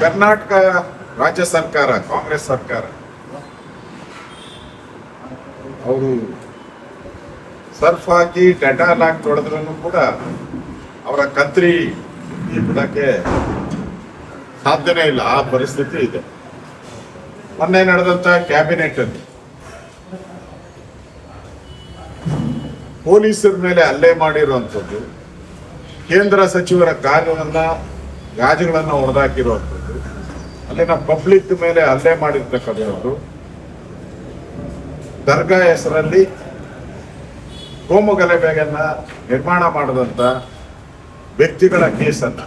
ಕರ್ನಾಟಕ ರಾಜ್ಯ ಸರ್ಕಾರ, ಕಾಂಗ್ರೆಸ್ ಸರ್ಕಾರ, ಅವರು ಸರ್ಫ್ ಹಾಕಿ ಡೆಟಾಲ್ ಹಾಕಿ ತೊಳೆದ್ರೂ ಕೂಡ ಅವರ ಕತ್ರಿ ಬಿಡಕ್ಕೆ ಸಾಧ್ಯನೇ ಇಲ್ಲ. ಆ ಪರಿಸ್ಥಿತಿ ಇದೆ. ಮೊನ್ನೆ ನಡೆದಂತ ಕ್ಯಾಬಿನೆಟ್ ಅಲ್ಲಿ ಪೊಲೀಸರ ಮೇಲೆ ಹಲ್ಲೆ ಮಾಡಿರುವಂಥದ್ದು, ಕೇಂದ್ರ ಸಚಿವರ ಗಾಜುಗಳನ್ನ ಹೊಡೆದಾಕಿರುವಂಥದ್ದು, ಅಲ್ಲಿನ ಪಬ್ಲಿಕ್ ಮೇಲೆ ಹಲ್ಲೆ ಮಾಡಿರ್ತಕ್ಕಂಥದ್ದು, ದರ್ಗಾ ಹೆಸರಲ್ಲಿ ಕೋಮು ಗಲಭೆಯನ್ನ ನಿರ್ಮಾಣ ಮಾಡಿದಂತ ವ್ಯಕ್ತಿಗಳ ಕೇಸನ್ನ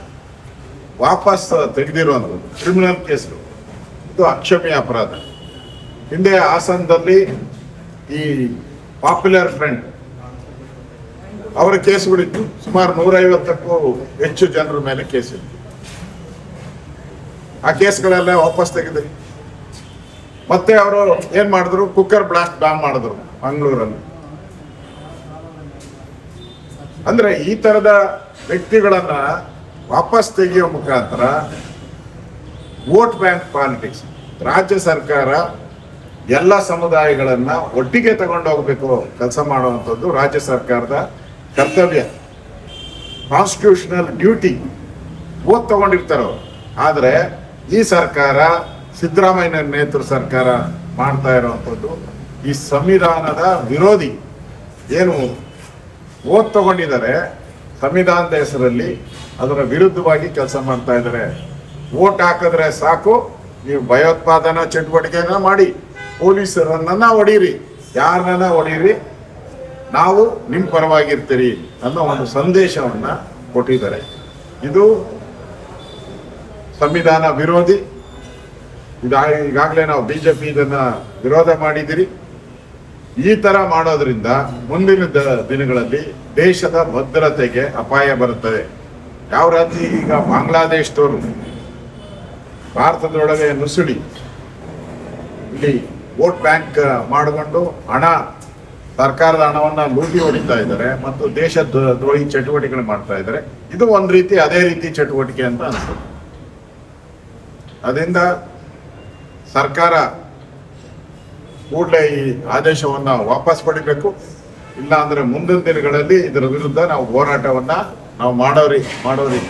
ವಾಪಸ್ ತೆಗೆದಿರುವಂಥದ್ದು ಕ್ರಿಮಿನಲ್ ಕೇಸ್ಗಳು. ಇದು ಅಕ್ಷಮ್ಯ ಅಪರಾಧ. ಹಿಂದೆ ಹಾಸನದಲ್ಲಿ ಈ ಪಾಪ್ಯುಲರ್ ಫ್ರಂಟ್ ಅವರ ಕೇಸುಗಳಿತ್ತು. ಸುಮಾರು 150ಕ್ಕೂ ಹೆಚ್ಚು ಜನರ ಮೇಲೆ ಕೇಸಿತ್ತು. ಆ ಕೇಸ್ಗಳೆಲ್ಲ ವಾಪಸ್ ತೆಗೆದ್ರಿ. ಮತ್ತೆ ಅವರು ಏನ್ ಮಾಡಿದ್ರು, ಕುಕ್ಕರ್ ಬ್ಲಾಸ್ಟ್ ಬಾಂಬ್ ಮಾಡಿದ್ರು ಮಂಗಳೂರಲ್ಲಿ. ಅಂದ್ರೆ ಈ ತರದ ವ್ಯಕ್ತಿಗಳನ್ನ ವಾಪಸ್ ತೆಗೆಯುವ ಮುಖಾಂತರ ವೋಟ್ ಬ್ಯಾಂಕ್ ಪಾಲಿಟಿಕ್ಸ್. ರಾಜ್ಯ ಸರ್ಕಾರ ಎಲ್ಲ ಸಮುದಾಯಗಳನ್ನ ಒಟ್ಟಿಗೆ ತಗೊಂಡೋಗ್ಬೇಕು, ಕೆಲಸ ಮಾಡುವಂಥದ್ದು ರಾಜ್ಯ ಸರ್ಕಾರದ ಕರ್ತವ್ಯ, ಕಾನ್ಸ್ಟಿಟ್ಯೂಷನಲ್ ಡ್ಯೂಟಿ. ಓದ್ ತಗೊಂಡಿರ್ತಾರ. ಆದ್ರೆ ಈ ಸರ್ಕಾರ, ಸಿದ್ದರಾಮಯ್ಯ ನೇತೃತ್ವ ಸರ್ಕಾರ ಮಾಡ್ತಾ ಇರುವಂಥದ್ದು ಈ ಸಂವಿಧಾನದ ವಿರೋಧಿ. ಏನು ಓದ್ ತಗೊಂಡಿದ್ದಾರೆ ಸಂವಿಧಾನದ ಹೆಸರಲ್ಲಿ, ಅದರ ವಿರುದ್ಧವಾಗಿ ಕೆಲಸ ಮಾಡ್ತಾ ಇದ್ದಾರೆ. ವೋಟ್ ಹಾಕಿದ್ರೆ ಸಾಕು, ನೀವು ಭಯೋತ್ಪಾದನಾ ಚಟುವಟಿಕೆನ ಮಾಡಿ, ಪೊಲೀಸರನ್ನ ಹೊಡೀರಿ, ಯಾರನ್ನ ಹೊಡೀರಿ, ನಾವು ನಿಮ್ಮ ಪರವಾಗಿರ್ತೀರಿ ಅನ್ನೋ ಒಂದು ಸಂದೇಶವನ್ನ ಕೊಟ್ಟಿದ್ದಾರೆ. ಇದು ಸಂವಿಧಾನ ವಿರೋಧಿ. ಈಗಾಗಲೇ ನಾವು ಬಿಜೆಪಿ ಇದನ್ನ ವಿರೋಧ ಮಾಡಿದಿರಿ. ಈ ತರ ಮಾಡೋದ್ರಿಂದ ಮುಂದಿನ ದಿನಗಳಲ್ಲಿ ದೇಶದ ಭದ್ರತೆಗೆ ಅಪಾಯ ಬರುತ್ತದೆ. ಯಾವ ರೀತಿ ಈಗ ಬಾಂಗ್ಲಾದೇಶದವರು ಭಾರತದೊಳಗೆ ನುಸುಳಿ ಇಲ್ಲಿ ವೋಟ್ ಬ್ಯಾಂಕ್ ಮಾಡಿಕೊಂಡು ಸರ್ಕಾರದ ಹಣವನ್ನ ಲೂಟಿ ಹೊಡಿತಾ ಇದ್ದಾರೆ ಮತ್ತು ದೇಶ ದ್ರೋಹಿ ಚಟುವಟಿಕೆ ಮಾಡ್ತಾ ಇದ್ದಾರೆ. ಇದು ಒಂದ್ ರೀತಿ ಅದೇ ರೀತಿ ಚಟುವಟಿಕೆ ಅಂತ ಅನ್ಸುತ್ತೆ. ಅದರಿಂದ ಸರ್ಕಾರ ಕೂಡಲೇ ಈ ಆದೇಶವನ್ನ ವಾಪಸ್ ಪಡಿಬೇಕು. ಇಲ್ಲ ಅಂದ್ರೆ ಮುಂದಿನ ದಿನಗಳಲ್ಲಿ ಇದರ ವಿರುದ್ಧ ನಾವು ಹೋರಾಟವನ್ನ ನಾವು ಮಾಡೋರಿ.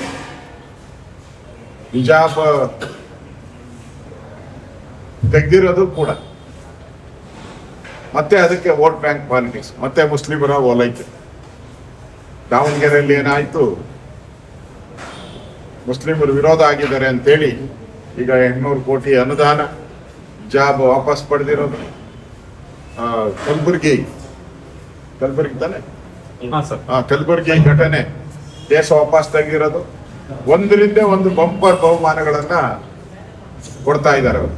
ಹಿಜಾಬ್ ತೆಗ್ದಿರೋದು ಕೂಡ ಮತ್ತೆ ಅದಕ್ಕೆ ವೋಟ್ ಬ್ಯಾಂಕ್ ಪಾಲಿಟಿಕ್ಸ್, ಮತ್ತೆ ಮುಸ್ಲಿಮರ ಓಲೈಕೆ. ದಾವಣಗೆರೆಯಲ್ಲಿ ಏನಾಯ್ತು, ಮುಸ್ಲಿಮರು ವಿರೋಧ ಆಗಿದ್ದಾರೆ ಅಂತೇಳಿ ಈಗ 800 ಕೋಟಿ ಅನುದಾನ, ಹಿಜಾಬ್ ವಾಪಸ್ ಪಡೆದಿರೋದು. ಕಲಬುರ್ಗಿ ತಾನೆ, ಕಲಬುರ್ಗಿ ಘಟನೆ, ಕೇಸ್ ವಾಪಸ್ ತೆಗಿರೋದು. ಒಂದರಿಂದ ಒಂದು ಬಂಪರ್ ಬಹುಮಾನಗಳನ್ನ ಕೊಡ್ತಾ ಇದ್ದಾರೆ ಅವರು.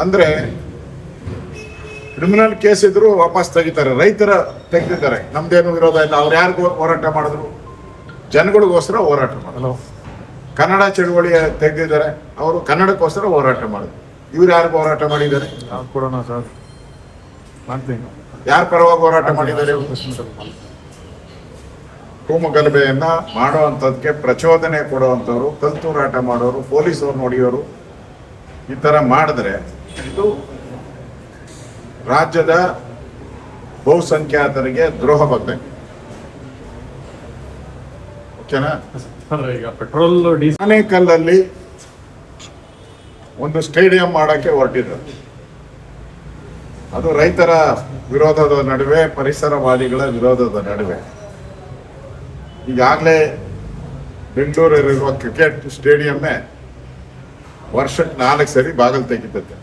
ಅಂದ್ರೆ ಕ್ರಿಮಿನಲ್ ಕೇಸ್ ಇದ್ರು ವಾಪಸ್ ತೆಗಿತಾರೆ. ರೈತರ ತೆಗೆದಿದ್ದಾರೆ, ನಮ್ದೇನು ವಿರೋಧ ಇಲ್ಲ. ಅವ್ರು ಯಾರಿಗೂ ಹೋರಾಟ ಮಾಡಿದ್ರು, ಜನಗಳಿಗೋಸ್ಕರ ಹೋರಾಟ ಮಾಡಿದ್ರು. ಕನ್ನಡ ಚಳುವಳಿ ತೆಗೆದಿದ್ದಾರೆ, ಅವರು ಕನ್ನಡಕ್ಕೋಸ್ಕರ ಹೋರಾಟ ಮಾಡಿದ್ರು. ಇವ್ರು ಯಾರಿಗೂ ಹೋರಾಟ ಮಾಡಿದ್ದಾರೆ? ಯಾರ ಪರವಾಗಿ ಹೋರಾಟ ಮಾಡಿದ್ದಾರೆ? ಕೋಮು ಗಲಭೆಯನ್ನ ಮಾಡುವಂಥದ್ಕೆ ಪ್ರಚೋದನೆ ಕೊಡುವಂಥವ್ರು, ಕಲ್ತೂರಾಟ ಮಾಡೋರು, ಪೊಲೀಸರು ನೋಡಿಯೋರು ಈ ತರ ಮಾಡಿದ್ರೆ ಇದು ರಾಜ್ಯದ ಬಹುಸಂಖ್ಯಾತರಿಗೆ ದ್ರೋಹ ಬಗ್ದಂಗೆ. ಓಕೆನಾ? ಈಗ ಪೆಟ್ರೋಲ್ ಆನೇಕಲ್ಲಲ್ಲಿ ಒಂದು ಸ್ಟೇಡಿಯಂ ಮಾಡಕ್ಕೆ ಹೊರಟಿದ್ರು. ಅದು ರೈತರ ವಿರೋಧದ ನಡುವೆ, ಪರಿಸರವಾದಿಗಳ ವಿರೋಧದ ನಡುವೆ. ಈಗಾಗಲೇ ಬೆಂಗಳೂರಲ್ಲಿರುವ ಕ್ರಿಕೆಟ್ ಸ್ಟೇಡಿಯಮ್ಮೇ ವರ್ಷಕ್ಕೆ 4 ಸರಿ ಬಾಗಿಲು ತೆಗಿತೈತೆ.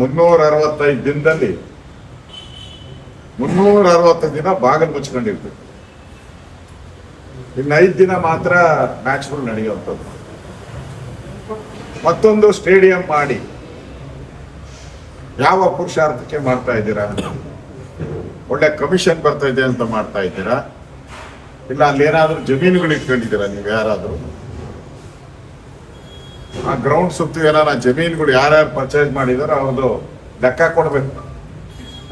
365 ದಿನದಲ್ಲಿ 360 ದಿನ ಬಾಗಿಲು ಮುಚ್ಕೊಂಡಿರ್ತದೆ. ಇನ್ನು 5 ದಿನ ಮಾತ್ರ ಮ್ಯಾಚ್ಗಳು ನಡೆಯುವಂಥದ್ದು. ಮತ್ತೊಂದು ಸ್ಟೇಡಿಯಂ ಮಾಡಿ ಯಾವ ಪುರುಷಾರ್ಥಕ್ಕೆ ಮಾಡ್ತಾ ಇದ್ದೀರಾ? ಒಳ್ಳೆ ಕಮಿಷನ್ ಬರ್ತಾ ಇದೆ ಅಂತ ಮಾಡ್ತಾ ಇದ್ದೀರಾ? ಇಲ್ಲ ಅಲ್ಲಿ ಏನಾದ್ರೂ ಜಮೀನುಗಳು ಇಟ್ಕೊಂಡಿದ್ದೀರಾ ನೀವು ಯಾರಾದ್ರೂ? ಆ ಗ್ರೌಂಡ್ ಸುತ್ತು ಏನಾರ ಜಮೀನುಗಳು ಯಾರ್ಯಾರು ಪರ್ಚೇಸ್ ಮಾಡಿದಾರೋ ಅವ್ರದ್ದು ಲೆಕ್ಕ ಕೊಡ್ಬೇಕು.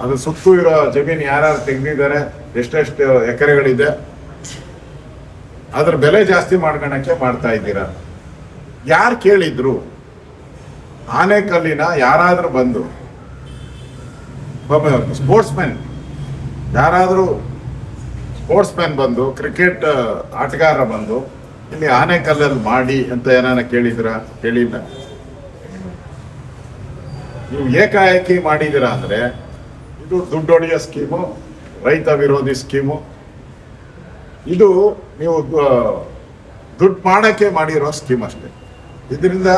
ಅದು ಸುತ್ತು ಇರೋ ಜಮೀನು ಯಾರ್ಯಾರು ತೆಗೆದಿದ್ದಾರೆ, ಎಷ್ಟೆಷ್ಟು ಎಕರೆಗಳಿದೆ, ಅದ್ರ ಬೆಲೆ ಜಾಸ್ತಿ ಮಾಡ್ಕೊಳಕ್ಕೆ ಮಾಡ್ತಾ ಇದ್ದೀರಾ. ಯಾರು ಕೇಳಿದ್ರು? ಆನೆಕಲ್ಲಿನ ಯಾರಾದ್ರೂ ಬಂದು ಸ್ಪೋರ್ಟ್ಸ್ ಮ್ಯಾನ್ ಯಾರಾದ್ರೂ ಬಂದು ಕ್ರಿಕೆಟ್ ಆಟಗಾರ ಬಂದು ಇಲ್ಲಿ ಆನೆಕಲ್ಲಲ್ಲಿ ಮಾಡಿ ಅಂತ ಏನಾನ ಕೇಳಿಲ್ಲ. ನೀವು ಏಕಾಏಕಿ ಮಾಡಿದ್ದೀರಾ ಅಂದ್ರೆ ಇದು ದುಡ್ಡೊಡೆಯೋ ಸ್ಕೀಮು, ರೈತ ವಿರೋಧಿ ಸ್ಕೀಮು. ಇದು ನೀವು ದುಡ್ಡು ಮಾಡಕ್ಕೆ ಮಾಡಿರೋ ಸ್ಕೀಮ್ ಅಷ್ಟೇ. ಇದರಿಂದ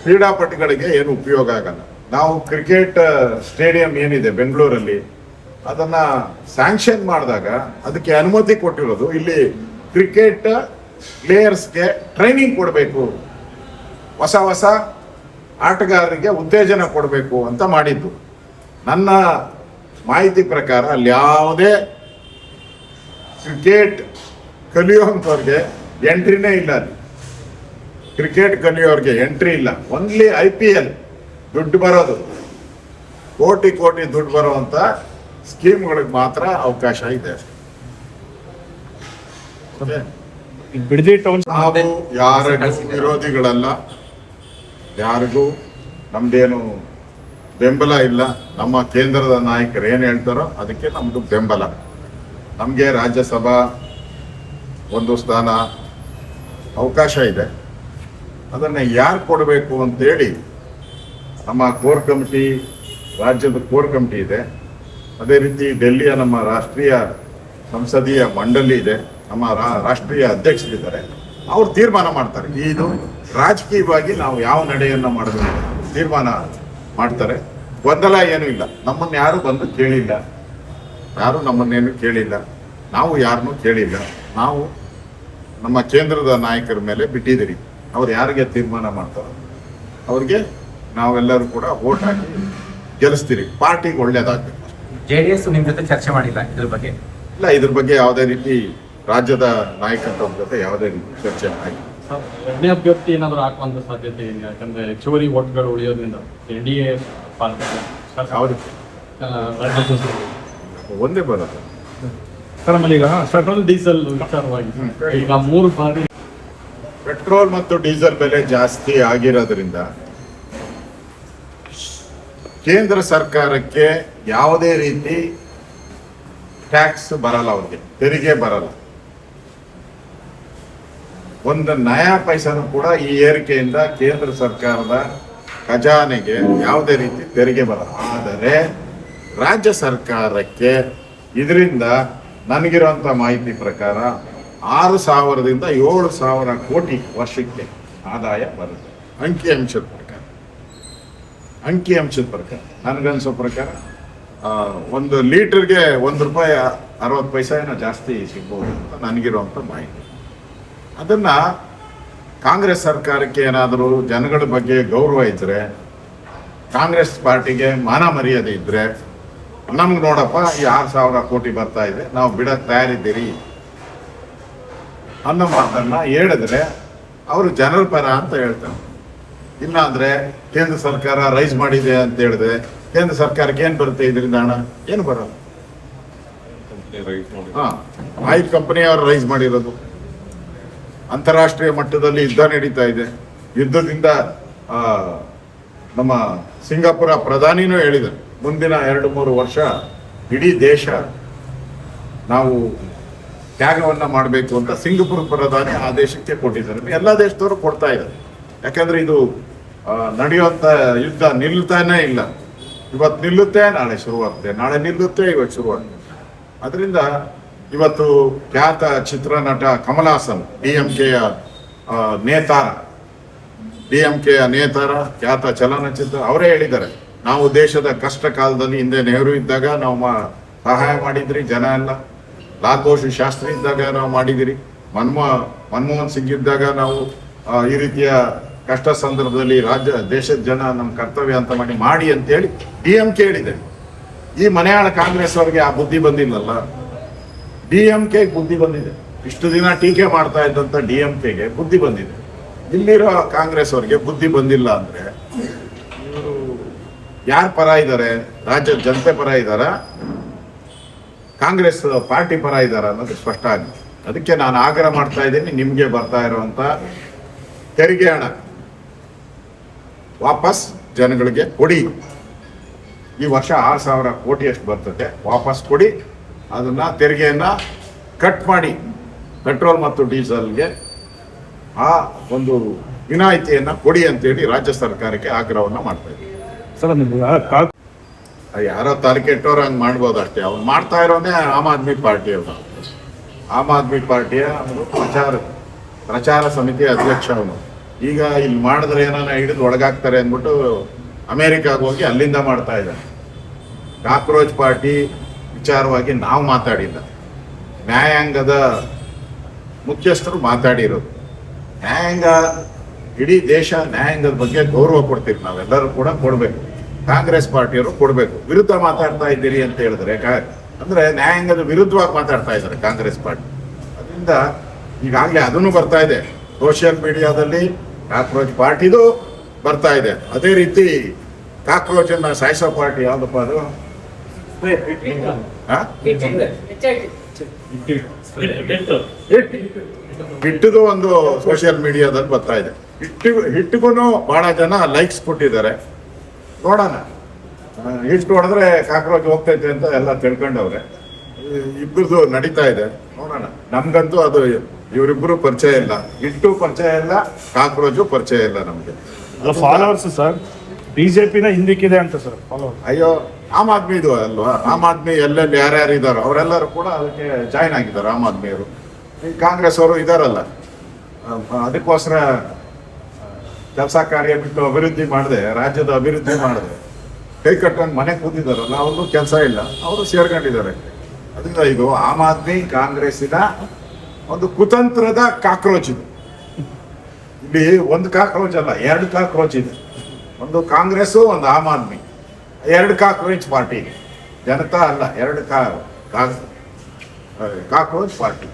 ಕ್ರೀಡಾಪಟುಗಳಿಗೆ ಏನು ಉಪಯೋಗ ಆಗಲ್ಲ. ನಾವು ಕ್ರಿಕೆಟ್ ಸ್ಟೇಡಿಯಂ ಏನಿದೆ ಬೆಂಗಳೂರಲ್ಲಿ, ಅದನ್ನ ಸ್ಯಾಂಕ್ಷನ್ ಮಾಡಿದಾಗ ಅದಕ್ಕೆ ಅನುಮತಿ ಕೊಟ್ಟಿರೋದು ಇಲ್ಲಿ ಕ್ರಿಕೆಟ್ ಪ್ಲೇಯರ್ಸ್ಗೆ ಟ್ರೈನಿಂಗ್ ಕೊಡಬೇಕು, ಹೊಸ ಆಟಗಾರರಿಗೆ ಉತ್ತೇಜನ ಕೊಡಬೇಕು ಅಂತ ಮಾಡಿದ್ದು. ನನ್ನ ಮಾಹಿತಿ ಪ್ರಕಾರ ಅಲ್ಲಿ ಯಾವುದೇ ಕ್ರಿಕೆಟ್ ಕಲಿಯುವಂಥವ್ರಿಗೆ ಎಂಟ್ರಿನೇ ಇಲ್ಲ. ಅಲ್ಲಿ ಕ್ರಿಕೆಟ್ ಕಲಿಯೋರಿಗೆ ಎಂಟ್ರಿ ಇಲ್ಲ. ಓನ್ಲಿ IPL ದುಡ್ಡು ಬರೋದು, ಕೋಟಿ ದುಡ್ಡು ಬರುವಂತ ಸ್ಕೀಮ್ಗಳಿಗೆ ಮಾತ್ರ ಅವಕಾಶ ಇದೆ. ನಾವು ಯಾರಿಗೂ ವಿರೋಧಿಗಳಲ್ಲ, ಯಾರಿಗೂ ನಮ್ದೇನು ಬೆಂಬಲ ಇಲ್ಲ. ನಮ್ಮ ಕೇಂದ್ರದ ನಾಯಕರು ಏನು ಹೇಳ್ತಾರೋ ಅದಕ್ಕೆ ನಮ್ದು ಬೆಂಬಲ. ನಮಗೆ ರಾಜ್ಯಸಭಾ ಒಂದು ಸ್ಥಾನ ಅವಕಾಶ ಇದೆ. ಅದನ್ನು ಯಾರು ಕೊಡಬೇಕು ಅಂತೇಳಿ ನಮ್ಮ ಕೋರ್ ಕಮಿಟಿ, ರಾಜ್ಯದ ಕೋರ್ ಕಮಿಟಿ ಇದೆ. ಅದೇ ರೀತಿ ಡೆಲ್ಲಿಯ ನಮ್ಮ ರಾಷ್ಟ್ರೀಯ ಸಂಸದೀಯ ಮಂಡಳಿ ಇದೆ, ನಮ್ಮ ರಾಷ್ಟ್ರೀಯ ಅಧ್ಯಕ್ಷರಿದ್ದಾರೆ. ಅವ್ರು ತೀರ್ಮಾನ ಮಾಡ್ತಾರೆ. ಇದು ರಾಜಕೀಯವಾಗಿ ನಾವು ಯಾವ ನಡೆಯನ್ನು ಮಾಡಬೇಕು ತೀರ್ಮಾನ ಮಾಡ್ತಾರೆ. ಗೊಂದಲ ಏನೂ ಇಲ್ಲ. ನಮ್ಮನ್ನು ಯಾರು ಬಂದು ಕೇಳಿಲ್ಲ, ಯಾರು ನಮ್ಮನ್ನೇನು ಕೇಳಿಲ್ಲ, ನಾವು ಯಾರನ್ನೂ ಕೇಳಿಲ್ಲ. ನಾವು ನಮ್ಮ ಕೇಂದ್ರದ ನಾಯಕರ ಮೇಲೆ ಬಿಟ್ಟಿದ್ದೀರಿ. ಅವ್ರು ಯಾರಿಗೆ ತೀರ್ಮಾನ ಮಾಡ್ತಾರೋ ಅವ್ರಿಗೆ ನಾವೆಲ್ಲರೂ ಕೂಡ ವೋಟ್ ಹಾಕಿ ಗೆಲ್ಲಿಸ್ತೀರಿ. ಪಾರ್ಟಿಗೆ ಒಳ್ಳೇದಾಗಬೇಕು. JDS ನಿಮ್ ಜೊತೆ ಚರ್ಚೆ ಮಾಡಿಲ್ಲ ಇದ್ರ ಬಗ್ಗೆ? ಇಲ್ಲ, ಇದ್ರ ಬಗ್ಗೆ ಯಾವುದೇ ರೀತಿ ರಾಜ್ಯದ ನಾಯಕತ್ವದ ಜೊತೆ ಯಾವುದೇ ರೀತಿ ಚರ್ಚೆ ಆಗಿಲ್ಲ. ಎರಡನೇ ಅಭ್ಯರ್ಥಿ ಏನಾದರೂ ಹಾಕುವಂತ ಸಾಧ್ಯತೆ ಇದೆ? ಯಾಕಂದ್ರೆ ಹೆಚ್ಚುವರಿ ಓಟ್ಗಳು ಉಳಿಯೋದ್ರಿಂದ NDA ಒಂದೇ ಬರೋದು. ಸರ್, ಆಮೇಲೆ ಈಗ ಪೆಟ್ರೋಲ್ ಡೀಸೆಲ್ ವಿಚಾರವಾಗಿ ಈಗ 3 ಬಾರಿ ಪೆಟ್ರೋಲ್ ಮತ್ತು ಡೀಸೆಲ್ ಬೆಲೆ ಜಾಸ್ತಿ ಆಗಿರೋದ್ರಿಂದ ಕೇಂದ್ರ ಸರ್ಕಾರಕ್ಕೆ ಯಾವುದೇ ರೀತಿ ಟ್ಯಾಕ್ಸ್ ಬರಲ್ಲ, ಅವ್ರಿಗೆ ತೆರಿಗೆ ಬರಲ್ಲ. ಒಂದು ನಯಾ ಪೈಸನು ಕೂಡ ಈ ಏರಿಕೆಯಿಂದ ಕೇಂದ್ರ ಸರ್ಕಾರದ ಖಜಾನೆಗೆ ಯಾವುದೇ ರೀತಿ ತೆರಿಗೆ ಬರಲ್ಲ. ಆದರೆ ರಾಜ್ಯ ಸರ್ಕಾರಕ್ಕೆ ಇದರಿಂದ ನನಗಿರುವಂಥ ಮಾಹಿತಿ ಪ್ರಕಾರ 6,000ದಿಂದ 7,000 ಕೋಟಿ ವರ್ಷಕ್ಕೆ ಆದಾಯ ಬರುತ್ತೆ. ಅಂಕಿಅಂಶದ ಪ್ರಕಾರ ನನಗನ್ಸೋ ಪ್ರಕಾರ 1 ಲೀಟರ್ಗೆ ₹1.60 ಏನೋ ಜಾಸ್ತಿ ಸಿಗ್ಬೋದು ಅಂತ ನನಗಿರುವಂಥ ಮಾಹಿತಿ. ಅದನ್ನ ಕಾಂಗ್ರೆಸ್ ಸರ್ಕಾರಕ್ಕೆ ಏನಾದರೂ ಜನಗಳ ಬಗ್ಗೆ ಗೌರವ ಇದ್ರೆ, ಕಾಂಗ್ರೆಸ್ ಪಾರ್ಟಿಗೆ ಮಾನ ಮರ್ಯಾದೆ ಇದ್ರೆ, ನಮ್ಗೆ ನೋಡಪ್ಪ ಈ 6,000 ಕೋಟಿ ಬರ್ತಾ ಇದೆ, ನಾವು ಬಿಡಕ್ಕೆ ತಯಾರಿದ್ದೀರಿ ಅನ್ನೋ ಮಾತನ್ನ ಹೇಳಿದ್ರೆ ಅವರು ಜನರ ಪರ ಅಂತ ಹೇಳ್ತಾರೆ. ಇಲ್ಲ ಅಂದ್ರೆ ಕೇಂದ್ರ ಸರ್ಕಾರ ರೈಸ್ ಮಾಡಿದೆ ಅಂತ ಹೇಳಿದ್ರೆ ಕೇಂದ್ರ ಸರ್ಕಾರಕ್ಕೆ ಏನ್ ಬರುತ್ತೆ ಇದರಿಂದ? ಹಣ ಏನು ಬರಲ್ಲ. ಆಯಿಲ್ ಕಂಪನಿ ಅವರು ರೈಸ್ ಮಾಡಿರೋದು. ಅಂತಾರಾಷ್ಟ್ರೀಯ ಮಟ್ಟದಲ್ಲಿ ಯುದ್ಧ ನಡೀತಾ ಇದೆ. ಯುದ್ಧದಿಂದ ನಮ್ಮ ಸಿಂಗಾಪುರ ಪ್ರಧಾನಿನೂ ಹೇಳಿದರು, ಮುಂದಿನ 2-3 ವರ್ಷ ಇಡೀ ದೇಶ ನಾವು ತ್ಯಾಗವನ್ನ ಮಾಡಬೇಕು ಅಂತ ಸಿಂಗಾಪುರ ಪ್ರಧಾನಿ ಆ ದೇಶಕ್ಕೆ ಕೊಟ್ಟಿದ್ದಾರೆ. ಎಲ್ಲ ದೇಶದವರು ಕೊಡ್ತಾ ಇದ್ದಾರೆ. ಯಾಕಂದ್ರೆ ಇದು ನಡೆಯುವಂತ ಯುದ್ಧ ನಿಲ್ತಾನೇ ಇಲ್ಲ. ಇವತ್ತು ನಿಲ್ಲುತ್ತೆ, ನಾಳೆ ಶುರುವಾಗುತ್ತೆ, ನಾಳೆ ನಿಲ್ಲುತ್ತೆ, ಇವತ್ತು ಶುರುವಾಗುತ್ತೆ. ಅದರಿಂದ ಇವತ್ತು ಖ್ಯಾತ ಚಿತ್ರನಟ ಕಮಲ್ ಹಾಸನ್, ಡಿಎಂಕೆಯ ನೇತಾರ, ಖ್ಯಾತ ಚಲನಚಿತ್ರ, ಅವರೇ ಹೇಳಿದ್ದಾರೆ, ನಾವು ದೇಶದ ಕಷ್ಟ ಕಾಲದಲ್ಲಿ ಹಿಂದೆ ನೆಹರು ಇದ್ದಾಗ ನಾವು ಸಹಾಯ ಮಾಡಿದ್ರಿ, ಜನ ಎಲ್ಲ. ಲಾಲ್ ಬಹದ್ದೂರ್ ಶಾಸ್ತ್ರಿ ಇದ್ದಾಗ ನಾವು ಮಾಡಿದಿರಿ, ಮನಮೋಹನ್ ಸಿಂಗ್ ಇದ್ದಾಗ ನಾವು ಈ ರೀತಿಯ ಕಷ್ಟ ಸಂದರ್ಭದಲ್ಲಿ ದೇಶದ ಜನ ನಮ್ಮ ಕರ್ತವ್ಯ ಅಂತ ಮಾಡಿ ಅಂತೇಳಿ DMK ಹೇಳಿದೆ. ಈ ಮನೆಯಾಳ ಕಾಂಗ್ರೆಸ್ ಅವರಿಗೆ ಆ ಬುದ್ಧಿ ಬಂದಿಲ್ಲಲ್ಲ. DMK ಬುದ್ಧಿ ಬಂದಿದೆ. ಇಷ್ಟು ದಿನ ಟೀಕೆ ಮಾಡ್ತಾ ಇದ್ದಂತ DMKಗೆ ಬುದ್ಧಿ ಬಂದಿದೆ. ಇಲ್ಲಿರೋ ಕಾಂಗ್ರೆಸ್ ಅವರಿಗೆ ಬುದ್ಧಿ ಬಂದಿಲ್ಲ ಅಂದ್ರೆ ಇವರು ಯಾರ ಪರ ಇದ್ದಾರೆ? ರಾಜ್ಯದ ಜನತೆ ಪರ ಇದ್ದಾರಾ, ಕಾಂಗ್ರೆಸ್ ಪಾರ್ಟಿ ಪರ ಇದ್ದಾರಾ ಅನ್ನೋದು ಸ್ಪಷ್ಟ ಆಗಿದೆ. ಅದಕ್ಕೆ ನಾನು ಆಗ್ರಹ ಮಾಡ್ತಾ ಇದ್ದೀನಿ, ನಿಮಗೆ ಬರ್ತಾ ಇರುವಂತ ತೆರಿಗೆ ಹಣ ವಾಪಸ್ ಜನಗಳಿಗೆ ಕೊಡಿ. ಈ ವರ್ಷ 6,000 ಕೋಟಿ ಅಷ್ಟು ಬರ್ತದೆ, ವಾಪಸ್ ಕೊಡಿ. ಅದನ್ನ ತೆರಿಗೆಯನ್ನ ಕಟ್ ಮಾಡಿ ಪೆಟ್ರೋಲ್ ಮತ್ತು ಡೀಸೆಲ್ಗೆ ಆ ಒಂದು ವಿನಾಯಿತಿಯನ್ನ ಕೊಡಿ ಅಂತೇಳಿ ರಾಜ್ಯ ಸರ್ಕಾರಕ್ಕೆ ಆಗ್ರಹವನ್ನ ಮಾಡ್ತಾ ಇದ್ದೀವಿ. ಯಾರೋ ತಾರೀಕೆಟ್ಟವ್ರು ಹಂಗೆ ಮಾಡ್ಬೋದು ಅಷ್ಟೇ. ಅವ್ನು ಮಾಡ್ತಾ ಇರೋನೇ ಆಮ್ ಆದ್ಮಿ ಪಾರ್ಟಿ ಅವನು. ಆಮ್ ಆದ್ಮಿ ಪಾರ್ಟಿಯ ಒಂದು ಪ್ರಚಾರ ಸಮಿತಿ ಅಧ್ಯಕ್ಷ ಅವನು. ಈಗ ಇಲ್ಲಿ ಮಾಡಿದ್ರೆ ಏನಾನ ಹಿಡಿದು ಒಳಗಾಗ್ತಾರೆ ಅಂದ್ಬಿಟ್ಟು ಅಮೇರಿಕಾಗೆ ಹೋಗಿ ಅಲ್ಲಿಂದ ಮಾಡ್ತಾ ಇದ್ದಾನೆ. ಕಾಕ್ರೋಚ್ ಪಾರ್ಟಿ ವಿಚಾರವಾಗಿ ನಾವು ಮಾತಾಡಿಲ್ಲ, ನ್ಯಾಯಾಂಗದ ಮುಖ್ಯಸ್ಥರು ಮಾತಾಡಿರೋದು. ನ್ಯಾಯಾಂಗ, ಇಡೀ ದೇಶ ನ್ಯಾಯಾಂಗದ ಬಗ್ಗೆ ಗೌರವ ಕೊಡ್ತೀವಿ, ನಾವೆಲ್ಲರೂ ಕೂಡ ಕೊಡಬೇಕು. ಕಾಂಗ್ರೆಸ್ ಪಾರ್ಟಿಯವರು ಕೊಡಬೇಕು. ವಿರುದ್ಧ ಮಾತಾಡ್ತಾ ಇದ್ದೀರಿ ಅಂತ ಹೇಳಿದ್ರೆ ಅಂದ್ರೆ ನ್ಯಾಯಾಂಗದ ವಿರುದ್ಧವಾಗಿ ಮಾತಾಡ್ತಾ ಇದ್ದಾರೆ ಕಾಂಗ್ರೆಸ್ ಪಾರ್ಟಿ. ಅದರಿಂದ ಈಗಾಗಲೇ ಅದನ್ನು ಬರ್ತಾ ಇದೆ ಸೋಷಿಯಲ್ ಮೀಡಿಯಾದಲ್ಲಿ, ಕಾಕ್ರೋಚ್ ಪಾರ್ಟಿದು ಬರ್ತಾ ಇದೆ. ಅದೇ ರೀತಿ ಕಾಕ್ರೋಚ್ ಅನ್ನ ಸಾಯಿಸೋ ಪಾರ್ಟಿ ಯಾವ್ದಪ್ಪ ಅದು? ಹಿಟ್ಟದು ಒಂದು ಸೋಷಿಯಲ್ ಮೀಡಿಯಾದಲ್ಲಿ ಬರ್ತಾ ಇದೆ. ಹಿಟ್ಟಿಗೂ ಬಹಳ ಜನ ಲೈಕ್ಸ್ ಕೊಟ್ಟಿದ್ದಾರೆ. ನೋಡೋಣ, ಹಿಟ್ಟು ಹೊಡೆದ್ರೆ ಕಾಕ್ರೋಚ್ ಹೋಗ್ತೈತೆ ಅಂತ ಎಲ್ಲ ತಿಳ್ಕೊಂಡವ್ರೆ. ಇಬ್ಬರದು ನಡೀತಾ ಇದೆ, ನೋಡೋಣ. ನಮ್ಗಂತೂ ಅದು ಇವರಿಬ್ಬರು ಪರಿಚಯ ಇಲ್ಲ, ಹಿಟ್ಟು ಪರಿಚಯ ಇಲ್ಲ, ಕಾಕ್ರೋಚು ಪರಿಚಯ ಇಲ್ಲ ನಮ್ಗೆ. ಫಾಲೋವರ್ಸ್ ಸರ್ ಬಿಜೆಪಿನ ಹಿಂದಕ್ಕಿದೆ ಅಂತ ಸರ್ ಫಾಲೋವರ್ಸ್. ಅಯ್ಯೋ, ಆಮ್ ಆದ್ಮಿದು ಅಲ್ವಾ? ಆಮ್ ಆದ್ಮಿ ಎಲ್ಲೆಲ್ಲಿ ಯಾರ್ಯಾರು ಇದ್ದಾರೋ ಅವರೆಲ್ಲರೂ ಕೂಡ ಅದಕ್ಕೆ ಜಾಯ್ನ್ ಆಗಿದ್ದಾರೆ. ಆಮ್ ಆದ್ಮಿಯವರು, ಈ ಕಾಂಗ್ರೆಸ್ ಅವರು ಇದಾರಲ್ಲ, ಅದಕ್ಕೋಸ್ಕರ ಕೆಲಸ ಕಾರ್ಯ ಬಿಟ್ಟು ಅಭಿವೃದ್ಧಿ ಮಾಡದೆ, ರಾಜ್ಯದ ಅಭಿವೃದ್ಧಿ ಮಾಡದೆ ಕೈ ಕಟ್ಟಂಗೆ ಮನೆ ಕೂತಿದಾರಲ್ಲ, ಅವ್ರಿಗೂ ಕೆಲಸ ಇಲ್ಲ, ಅವರು ಸೇರ್ಕೊಂಡಿದ್ದಾರೆ. ಅದರಿಂದ ಇದು ಆಮ್ ಆದ್ಮಿ ಕಾಂಗ್ರೆಸ್ಸಿನ ಒಂದು ಕುತಂತ್ರದ ಕಾಕ್ರೋಚ್ ಇದು. ಇಲ್ಲಿ ಒಂದು ಕಾಕ್ರೋಚ್ ಅಲ್ಲ, 2 ಕಾಕ್ರೋಚ್ ಇದೆ. ಒಂದು ಕಾಂಗ್ರೆಸ್ಸು, ಒಂದು ಆಮ್ ಆದ್ಮಿ, 2 ಕಾಕ್ರೋಚ್ ಪಾರ್ಟಿ. ಜನತಾ ಅಲ್ಲ, 2 ಕಾಕ್ರೋಚ್ ಪಾರ್ಟಿ.